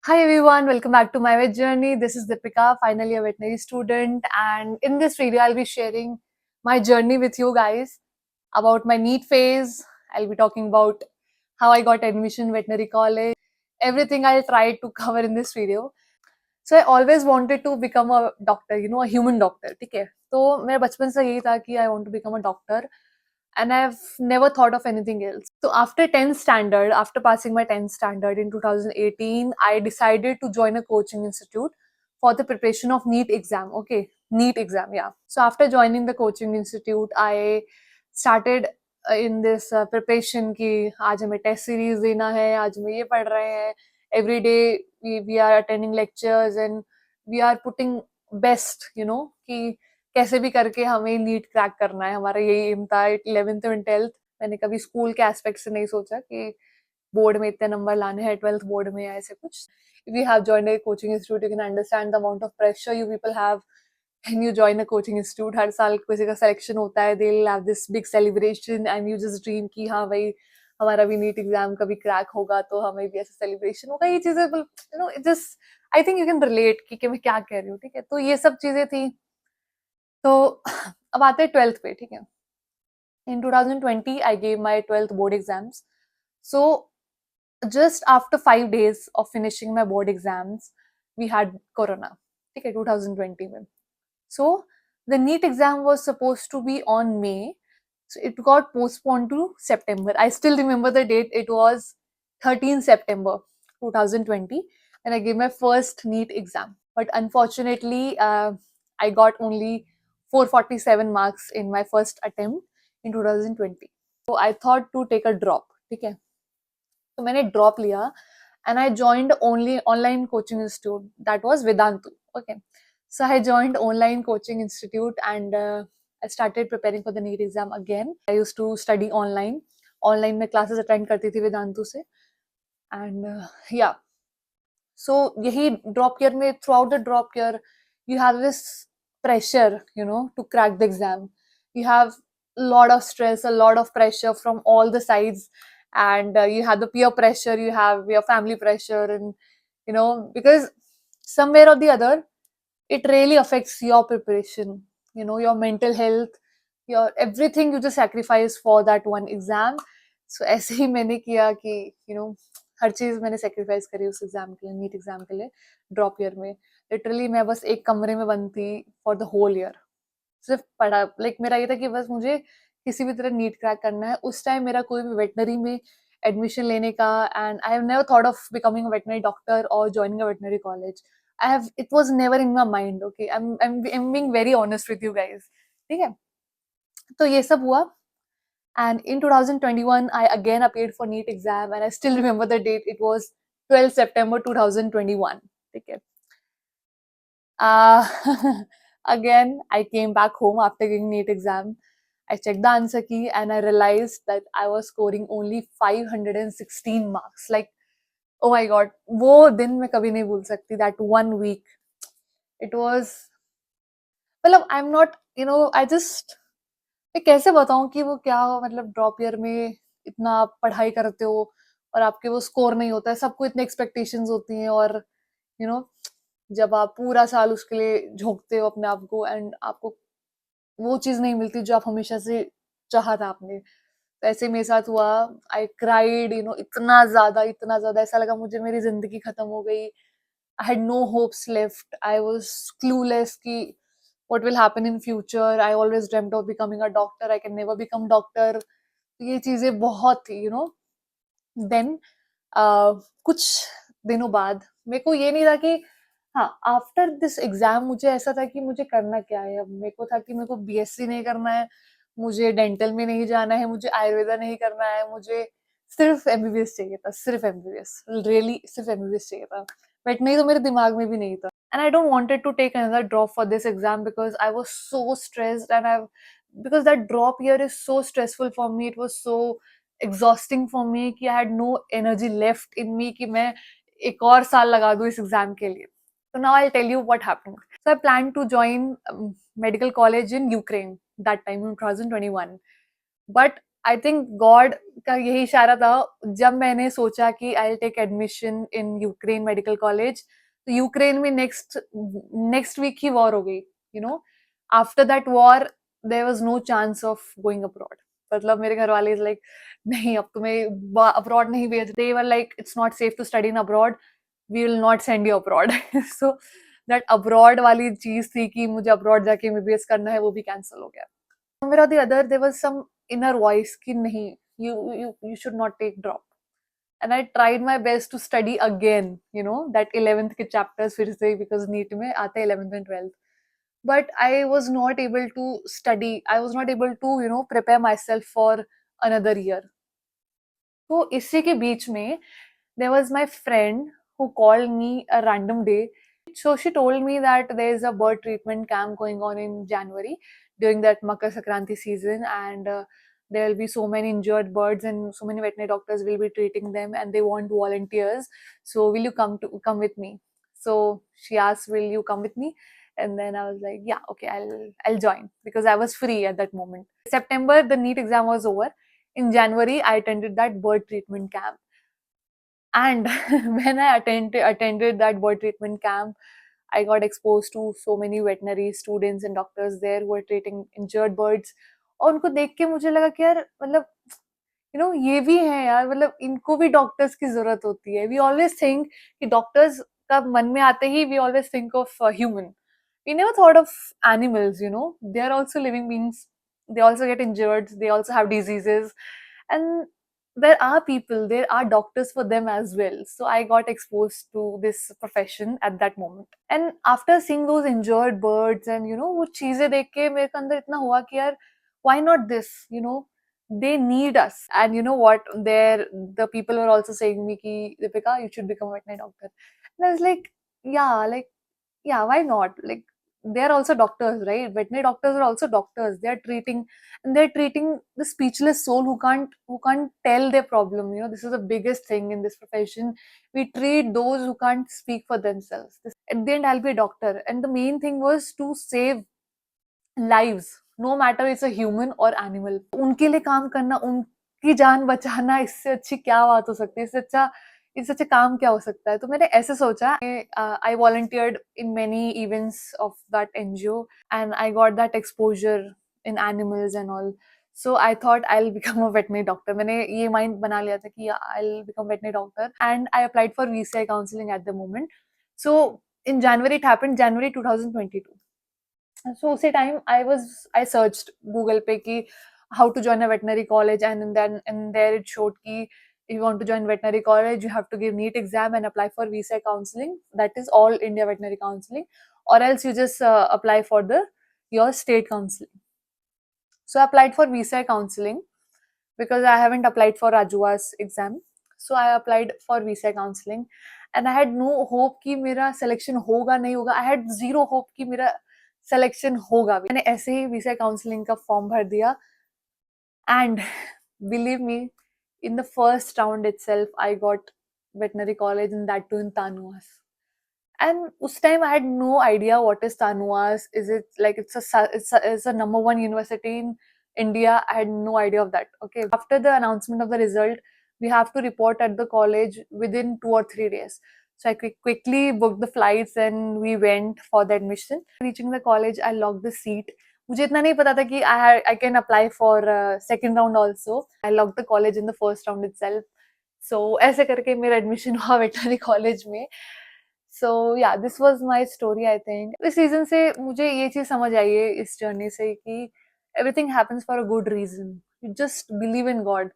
Hi everyone, welcome back to my vet journey. This is Deepika, finally a veterinary student, and in this video, I'll be sharing my journey with you guys about my NEET phase. I'll be talking about how I got admission in veterinary college, everything I'll try to cover in this video. So I always wanted to become a doctor, a human doctor. ठीक है, तो मेरा बचपन से यही था कि I want to become a doctor. And I've never thought of anything else. So after 10th standard, after passing my 10th standard in 2018, I decided to join a coaching institute for the preparation of NEET exam. Okay, NEET exam, yeah. So after joining the coaching institute, I started in this preparation कि आज हमें test series देना है, आज हमें ये पढ़ रहे हैं. Every day we are attending lectures and we are putting best, कि कैसे भी करके हमें नीट क्रैक करना है. हमारा यही एम था 11th एंड 12th. मैंने कभी स्कूल के एस्पेक्ट से नहीं सोचा कि बोर्ड में इतने नंबर लाने हैं, 12th बोर्ड में या ऐसे कुछ. If you have joined a coaching institute, you can understand the amount of pressure you people have when you join a coaching institute. हर साल किसी का सिलेक्शन होता है, they'll have this big celebration and you just dream कि हाँ भाई हमारा भी नीट एग्जाम कभी क्रैक होगा तो हमें भी ऐसा सेलिब्रेशन होगा. ये चीजें just I think you can relate कि मैं क्या कह रही हूँ. ठीक है, तो ये सब चीजें थी. तो अब आते हैं 12th पे. ठीक है, in 2020 I gave my 12th board exams. So just after 5 days of finishing my board exams we had corona. ठीक है, 2020 में. So the NEET exam was supposed to be on May, so it got postponed to September. I still remember the date. It was 13 September 2020 and I gave my first NEET exam. But unfortunately, I got only 447 marks in my first attempt in 2020. So I thought to take a drop. ठीक है, तो मैंने drop लिया and I joined only online coaching institute, that was Vedantu. Okay, so I joined online coaching institute and I started preparing for the NEET exam again. I used to study online. Online में classes attend करती थी वेदांतु से. And yeah, so यही drop year में, throughout the drop year you have this pressure, to crack the exam. You have a lot of stress, a lot of pressure from all the sides, and you have the peer pressure, you have your family pressure, and because somewhere or the other it really affects your preparation, your mental health, your everything. You just sacrifice for that one exam. So ऐसे ही मैंने किया कि हर चीज मैंने sacrifice करी उस exam के लिए, नीट एग्जाम के लिए. ड्रॉप ईयर में लिटरली मैं बस एक कमरे में बंद थी फॉर द होल ईयर. सिर्फ पढ़ा, मेरा ये था कि बस मुझे किसी भी तरह नीट क्रैक करना है. उस टाइम मेरा कोई भी वेटनरी में एडमिशन लेने का, and I have never thought of becoming a veterinary doctor और joining a veterinary college. it was never in my mind. Okay, I'm being very honest with you guys. ठीक है, तो ये सब हुआ. And in 2021 I again appeared for NEET exam and I still remember the date. It was 12 September 2021. ठीक है, again I came back home after giving NEET exam. I checked the answer key and I realized that I was scoring only 516 marks. Like, oh my god, वो दिन मैं कभी नहीं भूल सकती. That 1 week, it was, मतलब I am not, I just, मैं कैसे बताऊं कि वो क्या, ड्रॉप ईयर में इतना आप पढ़ाई करते हो और आपके वो स्कोर नहीं होता है. सबको इतने एक्सपेक्टेशंस होती हैं और यू नो जब आप पूरा साल उसके लिए झोंकते हो अपने आप को एंड आपको वो चीज नहीं मिलती जो आप हमेशा से चाहा था आपने. तो ऐसे मेरे साथ हुआ. आई क्राइड, इतना ज्यादा ऐसा लगा मुझे मेरी जिंदगी खत्म हो गई. I had no hopes left. I was clueless कि what will happen in future. I always dreamt of becoming a doctor. I can never become doctor. ये चीजें बहुत थी, then कुछ दिनों बाद मेरे को ये नहीं था कि हाँ आफ्टर दिस एग्जाम मुझे ऐसा था कि मुझे करना क्या है. अब मेरे को था कि मेरे को बीएससी नहीं करना है, मुझे डेंटल में नहीं जाना है, मुझे आयुर्वेदा नहीं करना है, मुझे सिर्फ एमबीबीएस चाहिए था. सिर्फ एमबीबीएस, रियली सिर्फ एमबीबीएस चाहिए था. बट नहीं, तो मेरे दिमाग में भी नहीं था. And I don't wanted to take another drop for this exam because I was so stressed, and because that drop year is so stressful for me. It was so exhausting for me कि I had no energy left in me कि मैं एक और साल लगा दूँ इस exam के लिए. So now I'll tell you what happened. So I planned to join medical college in Ukraine that time in 2021. But I think God का यही इशारा था। जब मैंने सोचा कि I will take admission in Ukraine medical college, तो Ukraine में नेक्स्ट नेक्स्ट वीक ही वॉर हो गई, you know. After that war there was no chance of going abroad. मतलब मेरे घर वाले लाइक नहीं, अब तुम्हें अब्रॉड नहीं भेज, they were like it's not safe to study in abroad, we will not send you abroad. So that abroad वाली चीज थी कि मुझे अब्रॉड जाके एमबीबीएस करना है, वो भी कैंसिल हो गया। somewhere or the other there was some inner voice कि नहीं, you should not take drop, and I tried my best to study again, you know, that 11th के chapters फिर से, because NEET में आते हैं 11th and 12th, but I was not able to study, I was not able to, you know, prepare myself for another year. तो इसी के बीच में there was my friend who called me a random day. So she told me that there is a bird treatment camp going on in January during that Makar Sankranti season, and there will be so many injured birds and so many veterinary doctors will be treating them, and they want volunteers. So will you come with me? So she asked, "Will you come with me?" And then I was like, "Yeah, okay, I'll join," because I was free at that moment. September, the NEET exam was over. In January, I attended that bird treatment camp. And when I attended that bird treatment camp, I got exposed to so many veterinary students and doctors there who were treating injured birds. और उनको देख के मुझे लगा कि यार मतलब you know ये भी है यार, मतलब इनको भी डॉक्टर्स की जरूरत होती है। वी ऑलवेज थिंक कि डॉक्टर्स का मन में आते ही we always think of human, we never thought of animals, you know, they are also living beings, they also get injured, they also have diseases, and there are people, there are doctors for them as well. So I got exposed to this profession at that moment. And after seeing those injured birds and you know वो चीजें देख के मेरे को अंदर इतना हुआ कि यार why not this, you know, they need us. And you know what, there the people were also saying me ki Deepika, you should become a veterinary doctor. And I was like, yeah, why not? Like they're also doctors, right? Veterinary doctors are also doctors. They're treating, and they're treating the speechless soul who can't tell their problem. You know, this is the biggest thing in this profession. We treat those who can't speak for themselves. At the end, I'll be a doctor, and the main thing was to save lives, no matter it's a human or animal. उनके लिए काम करना, उनकी जान बचाना, इससे अच्छी क्या बात हो सकती है, इससे अच्छा काम क्या हो सकता है। तो मैंने ऐसे सोचा, I volunteered in many events of that NGO and I got that exposure in animals and all. So I thought I will become a veterinary doctor. मैंने ये माइंड बना लिया था कि I will become veterinary doctor, and I applied for VCI counselling at the moment. So in January, it happened January 2022. So उसी time I searched Google पे कि how to join a veterinary college, and then and there it showed कि if you want to join veterinary college, you have to give NEET exam and apply for VSEC counseling. That is all India veterinary counseling, or else you just apply for your state counseling. So I applied for VSEC counseling because I haven't applied for Rajua's exam. So I applied for VSEC counseling, and I had no hope कि मेरा selection होगा नहीं होगा. I had zero hope कि मेरा selection होगा भी. मैंने ऐसे ही VSEC counseling का form भर दिया, and believe me, in the first round itself, I got veterinary college, and that too in Tanuas. And us time I had no idea what is Tanuas. Is it like it's a number one university in India? I had no idea of that. Okay. After the announcement of the result, we have to report at the college within 2 or 3 days. So I quickly booked the flights and we went for the admission. Reaching the college, I locked the seat. मुझे इतना नहीं पता था कि I can apply for second round also. I locked the college in the first round itself. So ऐसे करके मेरा admission हुआ veterinary college में. सो या this was my story. I think इस सीजन से मुझे ये चीज समझ आई है इस जर्नी से कि everything happens for a good reason. You just believe in God.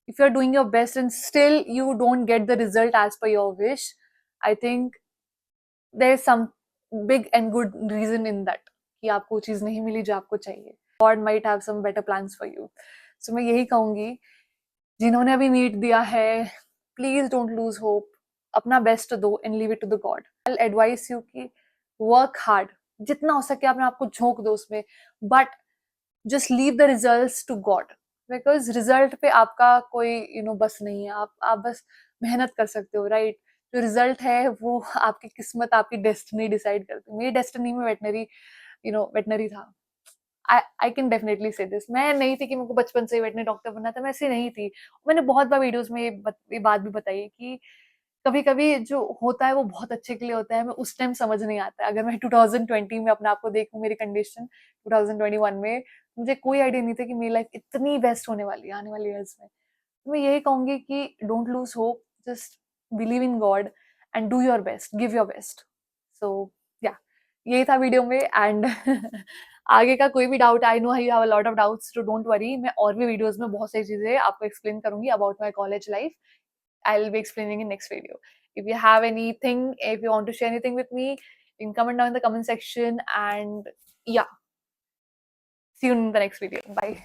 If you are doing your best and still you don't get the result as per your wish, I think there is some big and good reason in that कि आपको चीज नहीं मिली जो आपको चाहिए। God might have some better plans for you. So मैं यही कहूंगी, जिन्होंने अभी नीट दिया है, प्लीज डोंट लूज होप, अपना बेस्ट दो and leave it to the God. I advise you कि वर्क हार्ड, जितना हो सके अपने आपको झोंक दो उसमें, but just leave the results to God, because result पे आपका कोई बस नहीं है। आप बस मेहनत कर सकते हो, राइट? जो रिजल्ट है वो आपकी किस्मत, आपकी डेस्टिनी डिसाइड करती है। मेरी डेस्टिनी में वेटनरी था। आई कैन डेफिनेटली से दिस, मैं नहीं थी कि मेरे को बचपन से ही वेटनरी डॉक्टर बनना था, मैं ऐसी नहीं थी। मैंने बहुत बार वीडियोज़ में ये बात भी बताई है कि कभी-कभी जो होता है वो बहुत अच्छे के लिए होता है, हमें उस टाइम समझ नहीं आता है। अगर मैं 2020 में अपने आप को देखूँ, मेरी कंडीशन 2021 में, मुझे कोई आइडिया नहीं था कि मेरी लाइफ इतनी बेस्ट होने वाली है आने वाले ईयर्स में। तो मैं यही कहूँगी कि don't lose hope, just believe in God and do your best, give your best. So या यही था वीडियो में। एंड आगे का कोई भी doubt, I know you have a lot of doubts, so don't worry, मैं और भी वीडियोज़ में बहुत सारी चीज़ें आपको एक्सप्लेन करूँगी about my college life. I'll be explaining in next video. If you have anything, if you want to share anything with me, you can comment down in the comment section. And yeah, see you in the next video. Bye.